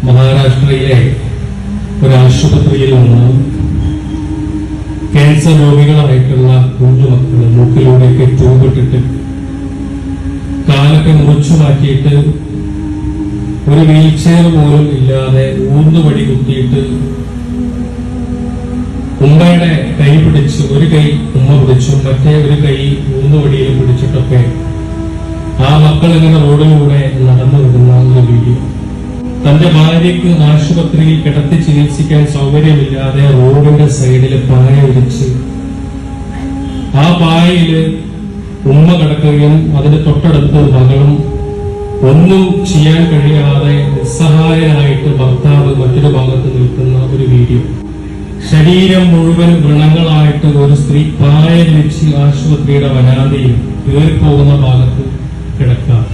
മഹാരാഷ്ട്രയിലെ ഒരു ആശുപത്രിയിൽ നിന്ന് ക്യാൻസർ രോഗികളായിട്ടുള്ള കുഞ്ഞുമക്കള് മൂക്കിലൂടെയൊക്കെ ട്യൂബിട്ടിട്ട് കാലൊക്കെ മുറിച്ചു മാറ്റിയിട്ട് ഒരു വീൽ ചെയർ പോലും ഇല്ലാതെ ഊന്നുവടി കുത്തിയിട്ട് ഉമ്മയുടെ കൈ പിടിച്ച് ഒരു കൈ ഉമ്മ പിടിച്ചു മറ്റേ ഒരു കൈ ഊന്നുവടിയിൽ പിടിച്ചിട്ടൊക്കെ ആ മക്കൾ ഇങ്ങനെ റോഡിലൂടെ നടന്നു വരുന്ന ഒരു വീഡിയോ. തന്റെ ഭാര്യയ്ക്ക് ആശുപത്രിയിൽ കിടത്തി ചികിത്സിക്കാൻ സൗകര്യമില്ലാതെ റോഡിന്റെ സൈഡിൽ പായ വിരിച്ച് ആ പായയില് ഉമ്മ കിടക്കുകയും അതിന് തൊട്ടടുത്ത് മകളും ഒന്നും ചെയ്യാൻ കഴിയാതെ നിസ്സഹായനായിട്ട് ഭർത്താവ് മറ്റൊരു ഭാഗത്ത് നിൽക്കുന്ന ഒരു വീഡിയോ. ശരീരം മുഴുവൻ വ്രണങ്ങളായിട്ട് ഒരു സ്ത്രീ പായ വിരിച്ച് ആശുപത്രിയുടെ വരാന്തയിൽ കയറിപ്പോകുന്ന ഭാഗത്ത് കിടക്കാം.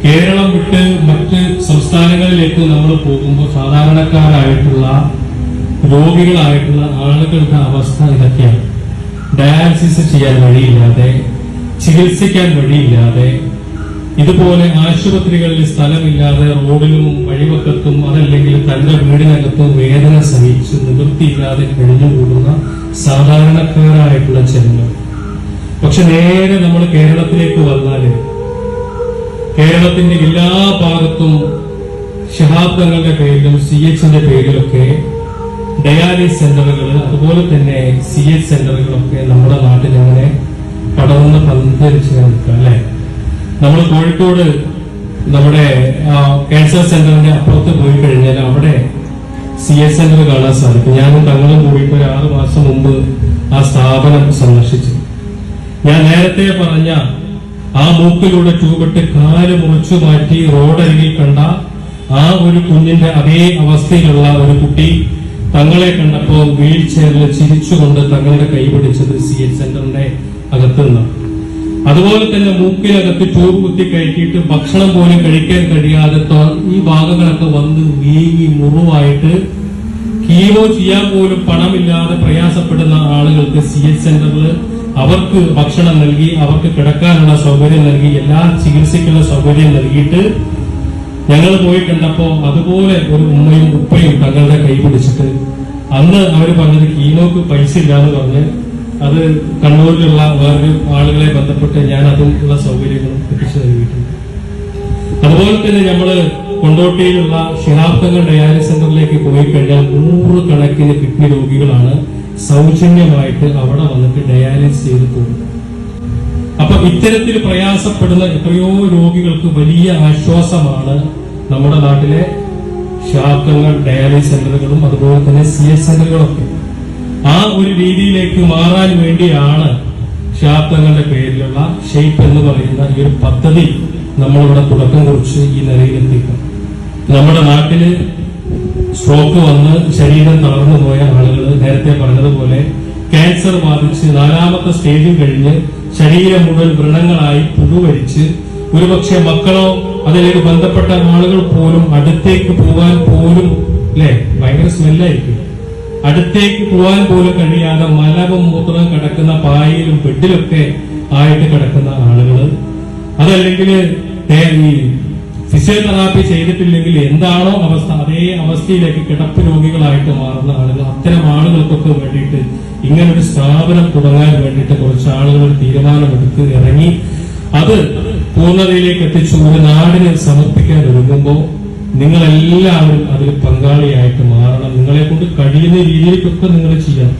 കേരളം വിട്ട് മറ്റ് സംസ്ഥാനങ്ങളിലേക്ക് നമ്മൾ പോകുമ്പോൾ സാധാരണക്കാരായിട്ടുള്ള രോഗികളായിട്ടുള്ള ആളുകളുടെ അവസ്ഥ ഇതൊക്കെയാണ്. ഡയാലിസിസ് ചെയ്യാൻ വഴിയില്ലാതെ, ചികിത്സിക്കാൻ വഴിയില്ലാതെ, ഇതുപോലെ ആശുപത്രികളിൽ സ്ഥലമില്ലാതെ റോഡിലും വഴിവക്കത്തും അതല്ലെങ്കിൽ തന്റെ വീടിനകത്തും വേദന സഹിച്ച് നിവൃത്തിയില്ലാതെ കഴിഞ്ഞുകൂടുന്ന സാധാരണക്കാരായിട്ടുള്ള ജനങ്ങൾ. പക്ഷെ നേരെ നമ്മൾ കേരളത്തിലേക്ക് വന്നാല് കേരളത്തിന്റെ എല്ലാ ഭാഗത്തും ശഹാബ്ദങ്ങളുടെ പേരിലും CHന്റെ പേരിലൊക്കെ ഡയാലിസിസ് സെന്ററുകൾ, അതുപോലെ തന്നെ CH സെന്ററുകളൊക്കെ നമ്മുടെ നാട്ടിൽ അങ്ങനെ പടർന്ന് പന്തരിച്ച് നിൽക്കുക അല്ലെ. നമ്മൾ കോഴിക്കോട് നമ്മുടെ ക്യാൻസർ സെന്ററിന്റെ അപ്പുറത്ത് പോയി കഴിഞ്ഞാൽ അവിടെ CH സെന്റർ കാണാൻ സാധിക്കും. ഞാനും തങ്ങളും കൂടിയിട്ട് ഒരു 6 മാസം മുമ്പ് ആ സ്ഥാപനം സന്ദർശിച്ചു. ഞാൻ നേരത്തെ പറഞ്ഞ ആ മൂക്കിലൂടെ ട്യൂബിട്ട് കാല് മുറിച്ചു മാറ്റി റോഡരികിൽ കണ്ട ആ ഒരു കുഞ്ഞിന്റെ അതേ അവസ്ഥയിലുള്ള ഒരു കുട്ടി തങ്ങളെ കണ്ടപ്പോൾ വീൽ ചെയറിൽ ചിരിച്ചുകൊണ്ട് തങ്ങളുടെ കൈ പിടിച്ചത് CH സെന്ററിന്റെ അകത്ത് നിന്നാണ്. അതുപോലെ തന്നെ മൂക്കിനകത്ത് ട്യൂബ് കുത്തി കയറ്റിയിട്ട് ഭക്ഷണം പോലും കഴിക്കാൻ കഴിയാതെ ഈ ഭാഗങ്ങളൊക്കെ വന്ന് വീങ്ങി മുറിവായിട്ട് കീമോ ചെയ്യാൻ പോലും പണമില്ലാതെ പ്രയാസപ്പെടുന്ന ആളുകൾക്ക് CH സെന്ററിൽ അവർക്ക് ഭക്ഷണം നൽകി, അവർക്ക് കിടക്കാനുള്ള സൗകര്യം നൽകി, എല്ലാ ചികിത്സയ്ക്കുള്ള സൗകര്യം നൽകിയിട്ട് ഞങ്ങൾ പോയി കണ്ടപ്പോ അതുപോലെ ഒരു ഉമ്മയും ഉപ്പയും തങ്ങളുടെ കൈ പിടിച്ചിട്ട് അന്ന് അവർ പറഞ്ഞത് കീമോക്ക് പൈസ ഇല്ലാന്ന് പറഞ്ഞ് അത് കണ്ണൂരിലുള്ള വേറൊരു ആളുകളെ ബന്ധപ്പെട്ട് ഞാൻ അതിനുള്ള സൗകര്യങ്ങളും എത്തിച്ചു നൽകിയിട്ടുണ്ട്. അതുപോലെ തന്നെ നമ്മള് കൊണ്ടോട്ടിയിലുള്ള ശിഹാബ്ദങ്ങൾ ഡയാലിസിസ് സെന്ററിലേക്ക് പോയി കഴിഞ്ഞാൽ 100 കണക്കിന് കിഡ്നി രോഗികളാണ് സൗജന്യമായിട്ട് അവിടെ വന്നിട്ട് ഡയാലിസിസ് ചെയ്ത് പോകുന്നത്. അപ്പൊ ഇത്തരത്തിൽ പ്രയാസപ്പെടുന്ന എത്രയോ രോഗികൾക്ക് വലിയ ആശ്വാസമാണ് നമ്മുടെ നാട്ടിലെ ശിഹാബ്ദങ്ങൾ ഡയാലിസിസ് സെന്ററുകളും അതുപോലെ തന്നെ CH സെന്ററുകളൊക്കെ. ആ ഒരു രീതിയിലേക്ക് മാറാൻ വേണ്ടിയാണ് ശിഹാബ്ദങ്ങളുടെ പേരിലുള്ള ഷെയ്പ്പ് എന്ന് പറയുന്ന ഈ ഒരു പദ്ധതി നമ്മളിവിടെ തുടക്കം കുറിച്ച് ഈ നിലയിലെത്തിക്കും. നമ്മുടെ നാട്ടില് സ്ട്രോക്ക് വന്ന് ശരീരം തളർന്നു പോയ ആളുകൾ നേരത്തെ പറഞ്ഞതുപോലെ ക്യാൻസർ ബാധിച്ച് 4ാമത്തെ സ്റ്റേജും കഴിഞ്ഞ് ശരീരം മുഴുവൻ വ്രണങ്ങളായി പുഴുവരിച്ച് ഒരുപക്ഷെ മക്കളോ അതിലേക്ക് ബന്ധപ്പെട്ട ആളുകൾ പോലും അടുത്തേക്ക് പോകാൻ പോലും അല്ലെ ഭയങ്കര സ്മെല്ലായിരിക്കും, അടുത്തേക്ക് പോകാൻ പോലും കഴിയാതെ മലവും മൂത്രം കിടക്കുന്ന പായയിലും ബെഡിലൊക്കെ ആയിട്ട് കിടക്കുന്ന ആളുകൾ, അതല്ലെങ്കിൽ ഈ ഫിസിയോതെറാപ്പി ചെയ്തിട്ടില്ലെങ്കിൽ എന്താണോ അവസ്ഥ അതേ അവസ്ഥയിലേക്ക് കിടപ്പ് രോഗികളായിട്ട് മാറുന്ന ആളുകൾ, അത്തരം ആളുകൾക്കൊക്കെ വേണ്ടിയിട്ട് ഇങ്ങനൊരു സ്ഥാപനം തുടങ്ങാൻ വേണ്ടിയിട്ട് കുറച്ച് ആളുകൾ തീരുമാനമെടുത്ത് ഇറങ്ങി അത് പൂർണ്ണതയിലേക്ക് എത്തിച്ചു ഒരു നാടിനെ സമർപ്പിക്കാൻ ഒരുങ്ങുമ്പോൾ നിങ്ങളെല്ലാവരും അതിൽ പങ്കാളിയായിട്ട് മാറണം. നിങ്ങളെ കൊണ്ട് കഴിയുന്ന രീതിയിലേക്കൊക്കെ നിങ്ങൾ ചെയ്യാം.